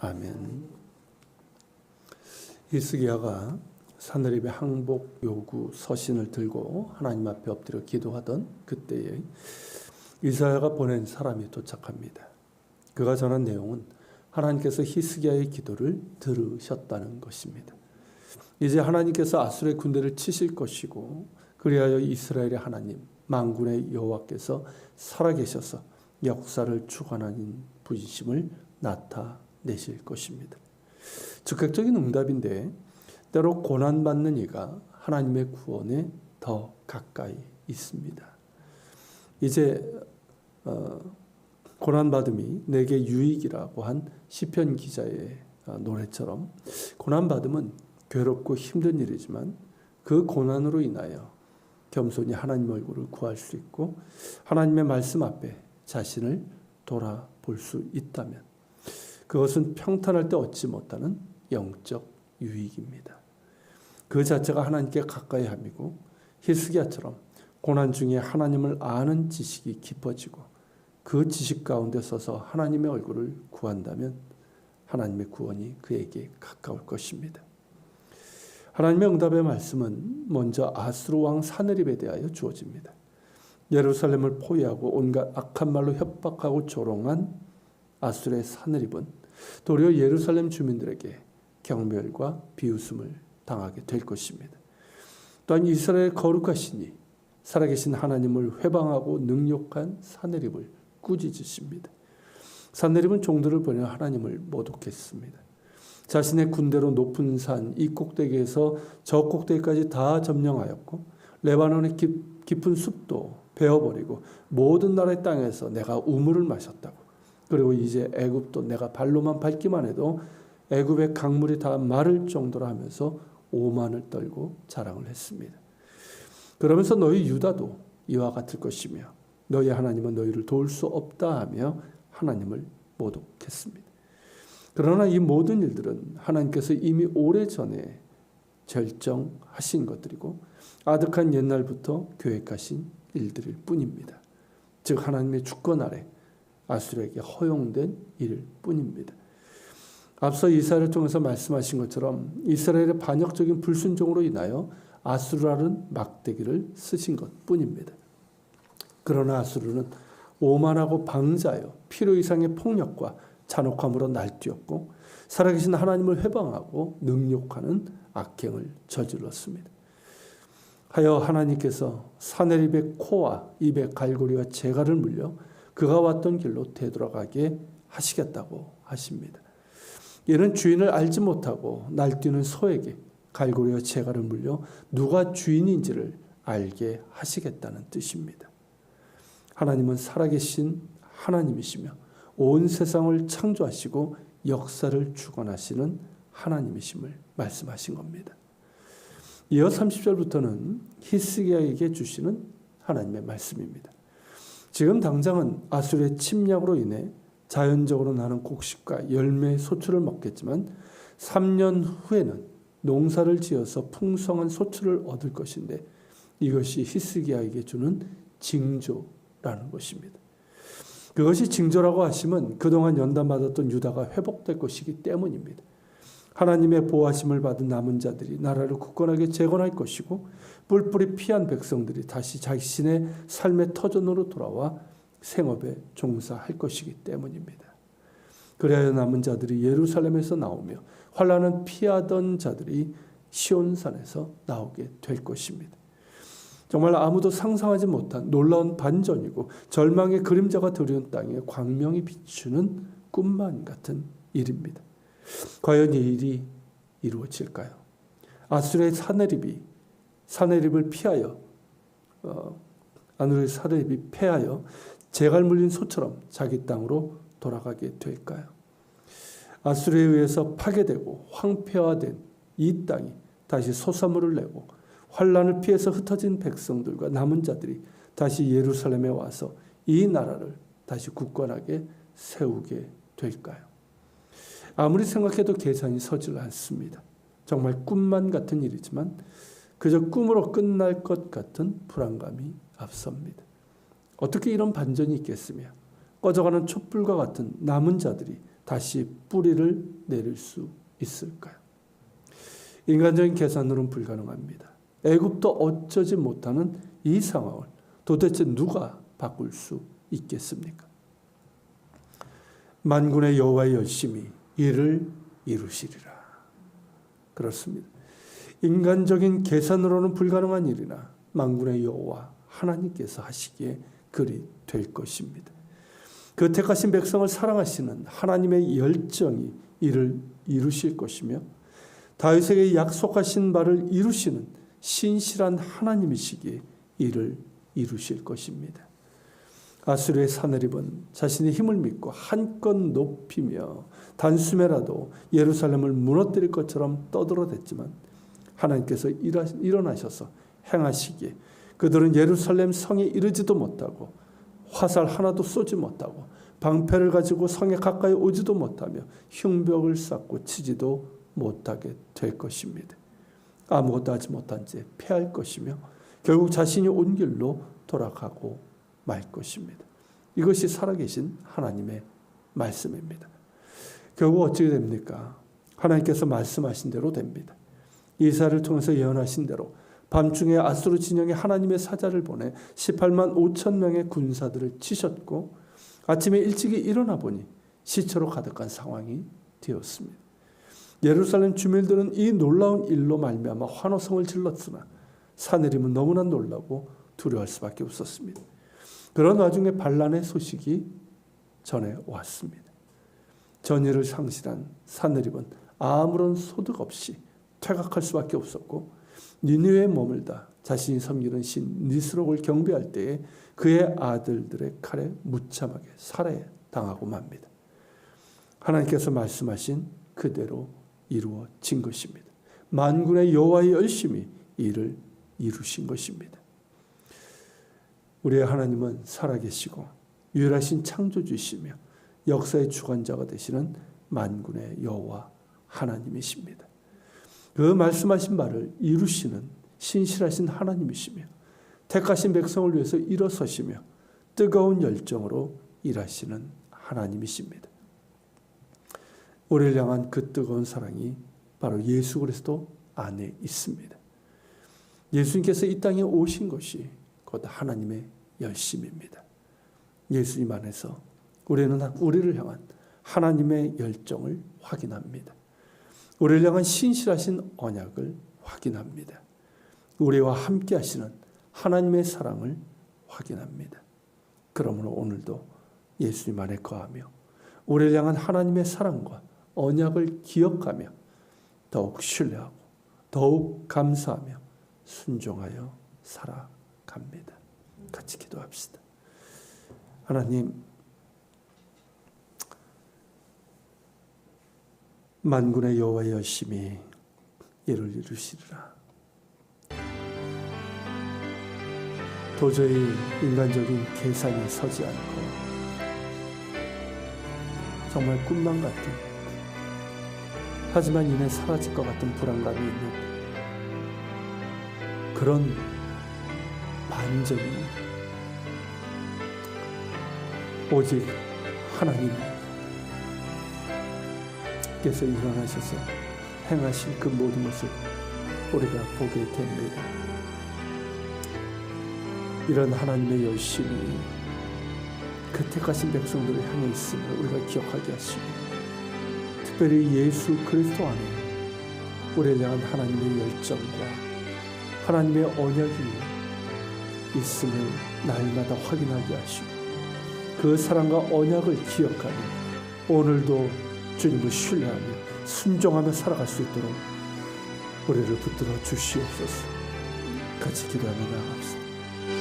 아멘. 히스기야가 산헤립의 항복 요구 서신을 들고 하나님 앞에 엎드려 기도하던 그때에 이사야가 보낸 사람이 도착합니다. 그가 전한 내용은 하나님께서 히스기야의 기도를 들으셨다는 것입니다. 이제 하나님께서 아수르의 군대를 치실 것이고 그리하여 이스라엘의 하나님 만군의 여호와께서 살아계셔서 역사를 주관하는 분심을 나타내실 것입니다. 즉각적인 응답인데 때로 고난받는 이가 하나님의 구원에 더 가까이 있습니다. 이제 고난받음이 내게 유익이라고 한 시편 기자의 노래처럼 고난받음은 괴롭고 힘든 일이지만 그 고난으로 인하여 겸손히 하나님 얼굴을 구할 수 있고 하나님의 말씀 앞에 자신을 돌아볼 수 있다면 그것은 평탄할 때 얻지 못하는 영적 유익입니다. 그 자체가 하나님께 가까이 함이고 히스기야처럼 고난 중에 하나님을 아는 지식이 깊어지고 그 지식 가운데 서서 하나님의 얼굴을 구한다면 하나님의 구원이 그에게 가까울 것입니다. 하나님의 응답의 말씀은 먼저 아수르 왕 산헤립에 대하여 주어집니다. 예루살렘을 포위하고 온갖 악한 말로 협박하고 조롱한 아수르의 산헤립은 도리어 예루살렘 주민들에게 경멸과 비웃음을 당하게 될 것입니다. 또한 이스라엘 거룩하시니 살아계신 하나님을 회방하고 능욕한 산헤립을 꾸짖으십니다. 산헤립은 종들을 보내 하나님을 모독했습니다. 자신의 군대로 높은 산 이 꼭대기에서 저 꼭대기까지 다 점령하였고 레바논의 깊은 숲도 베어버리고 모든 나라의 땅에서 내가 우물을 마셨다고. 그리고 이제 애굽도 내가 발로만 밟기만 해도 애굽의 강물이 다 마를 정도로 하면서 오만을 떨고 자랑을 했습니다. 그러면서 너희 유다도 이와 같을 것이며 너희 하나님은 너희를 도울 수 없다 하며 하나님을 모독했습니다. 그러나 이 모든 일들은 하나님께서 이미 오래전에 결정하신 것들이고 아득한 옛날부터 계획하신 일들일 뿐입니다. 즉 하나님의 주권 아래 아수르에게 허용된 일일 뿐입니다. 앞서 이사야를 통해서 말씀하신 것처럼 이스라엘의 반역적인 불순종으로 인하여 아수르라는 막대기를 쓰신 것뿐입니다. 그러나 아수르는 오만하고 방자여 필요 이상의 폭력과 잔혹함으로 날뛰었고 살아계신 하나님을 회방하고 능욕하는 악행을 저질렀습니다. 하여 하나님께서 산헤립의 코와 입에 갈고리와 재갈을 물려 그가 왔던 길로 되돌아가게 하시겠다고 하십니다. 이는 주인을 알지 못하고 날뛰는 소에게 갈고리와 재갈을 물려 누가 주인인지를 알게 하시겠다는 뜻입니다. 하나님은 살아계신 하나님이시며 온 세상을 창조하시고 역사를 주관하시는 하나님이심을 말씀하신 겁니다. 이어 30절부터는 히스기야에게 주시는 하나님의 말씀입니다. 지금 당장은 아수르의 침략으로 인해 자연적으로 나는 곡식과 열매 소출을 먹겠지만 3년 후에는 농사를 지어서 풍성한 소출을 얻을 것인데 이것이 히스기야에게 주는 징조라는 것입니다. 그것이 징조라고 하시면 그동안 연단받았던 유다가 회복될 것이기 때문입니다. 하나님의 보호하심을 받은 남은 자들이 나라를 굳건하게 재건할 것이고 뿔뿔이 피한 백성들이 다시 자신의 삶의 터전으로 돌아와 생업에 종사할 것이기 때문입니다. 그래야 남은 자들이 예루살렘에서 나오며 환난을 피하던 자들이 시온산에서 나오게 될 것입니다. 정말 아무도 상상하지 못한 놀라운 반전이고 절망의 그림자가 드리운 땅에 광명이 비추는 꿈만 같은 일입니다. 과연 이 일이 이루어질까요? 아수르의 산헤립을 피하여 재갈 물린 소처럼 자기 땅으로 돌아가게 될까요? 아수르에 의해서 파괴되고 황폐화된 이 땅이 다시 소사물을 내고 환난을 피해서 흩어진 백성들과 남은 자들이 다시 예루살렘에 와서 이 나라를 다시 굳건하게 세우게 될까요? 아무리 생각해도 계산이 서질 않습니다. 정말 꿈만 같은 일이지만 그저 꿈으로 끝날 것 같은 불안감이 앞섭니다. 어떻게 이런 반전이 있겠으며 꺼져가는 촛불과 같은 남은 자들이 다시 뿌리를 내릴 수 있을까요? 인간적인 계산으로는 불가능합니다. 애굽도 어쩌지 못하는 이 상황을 도대체 누가 바꿀 수 있겠습니까? 만군의 여호와의 열심히 이를 이루시리라. 그렇습니다. 인간적인 계산으로는 불가능한 일이나 만군의 여호와 하나님께서 하시기에 그리 될 것입니다. 그 택하신 백성을 사랑하시는 하나님의 열정이 이를 이루실 것이며 다윗에게 약속하신 바를 이루시는 신실한 하나님이시기에 이를 이루실 것입니다. 아수르의 사내립은 자신의 힘을 믿고 한껏 높이며 단숨에라도 예루살렘을 무너뜨릴 것처럼 떠들어댔지만 하나님께서 일어나셔서 행하시기에 그들은 예루살렘 성에 이르지도 못하고 화살 하나도 쏘지 못하고 방패를 가지고 성에 가까이 오지도 못하며 흉벽을 쌓고 치지도 못하게 될 것입니다. 아무것도 하지 못한 채 패할 것이며 결국 자신이 온 길로 돌아가고 말 것입니다. 이것이 살아계신 하나님의 말씀입니다. 결국 어떻게 됩니까? 하나님께서 말씀하신 대로 됩니다. 이사야를 통해서 예언하신 대로 밤중에 아수르 진영에 하나님의 사자를 보내 18만 5천 명의 군사들을 치셨고 아침에 일찍이 일어나 보니 시체로 가득한 상황이 되었습니다. 예루살렘 주민들은 이 놀라운 일로 말미암아 환호성을 질렀으나 사내림은 너무나 놀라고 두려워할 수밖에 없었습니다. 그런 와중에 반란의 소식이 전해왔습니다. 전의를 상실한 사내립은 아무런 소득 없이 퇴각할 수밖에 없었고 니느웨에 머물다 자신이 섬기는 신 니스록을 경배할 때에 그의 아들들의 칼에 무참하게 살해당하고 맙니다. 하나님께서 말씀하신 그대로 이루어진 것입니다. 만군의 여호와의 열심히 이를 이루신 것입니다. 우리의 하나님은 살아계시고 유일하신 창조주이시며 역사의 주관자가 되시는 만군의 여호와 하나님이십니다. 그 말씀하신 바를 이루시는 신실하신 하나님이시며 택하신 백성을 위해서 일어서시며 뜨거운 열정으로 일하시는 하나님이십니다. 우리를 향한 그 뜨거운 사랑이 바로 예수 그리스도 안에 있습니다. 예수님께서 이 땅에 오신 것이 곧 하나님의 열심입니다. 예수님 안에서 우리는 우리를 향한 하나님의 열정을 확인합니다. 우리를 향한 신실하신 언약을 확인합니다. 우리와 함께 하시는 하나님의 사랑을 확인합니다. 그러므로 오늘도 예수님 안에 거하며 우리를 향한 하나님의 사랑과 언약을 기억하며 더욱 신뢰하고 더욱 감사하며 순종하여 살아갑니다. 같이 기도합시다. 하나님, 만군의 여호와의 열심히 이를 이루시리라. 도저히 인간적인 계산이 서지 않고 정말 꿈만 같은, 하지만 이내 사라질 것 같은 불안감이 있는 그런 반전이 오직 하나님께서 일어나셔서 행하신 그 모든 것을 우리가 보게 됩니다. 이런 하나님의 열심이 그 택하신 백성들을 향해 있음을 우리가 기억하게 하시고, 특별히 예수 그리스도 안에 우리를 향한 하나님의 열정과 하나님의 언약이 있음을 날마다 확인하게 하시고, 그 사랑과 언약을 기억하며 오늘도 주님을 신뢰하며 순종하며 살아갈 수 있도록 우리를 붙들어 주시옵소서. 같이 기도하며 나아갑시다.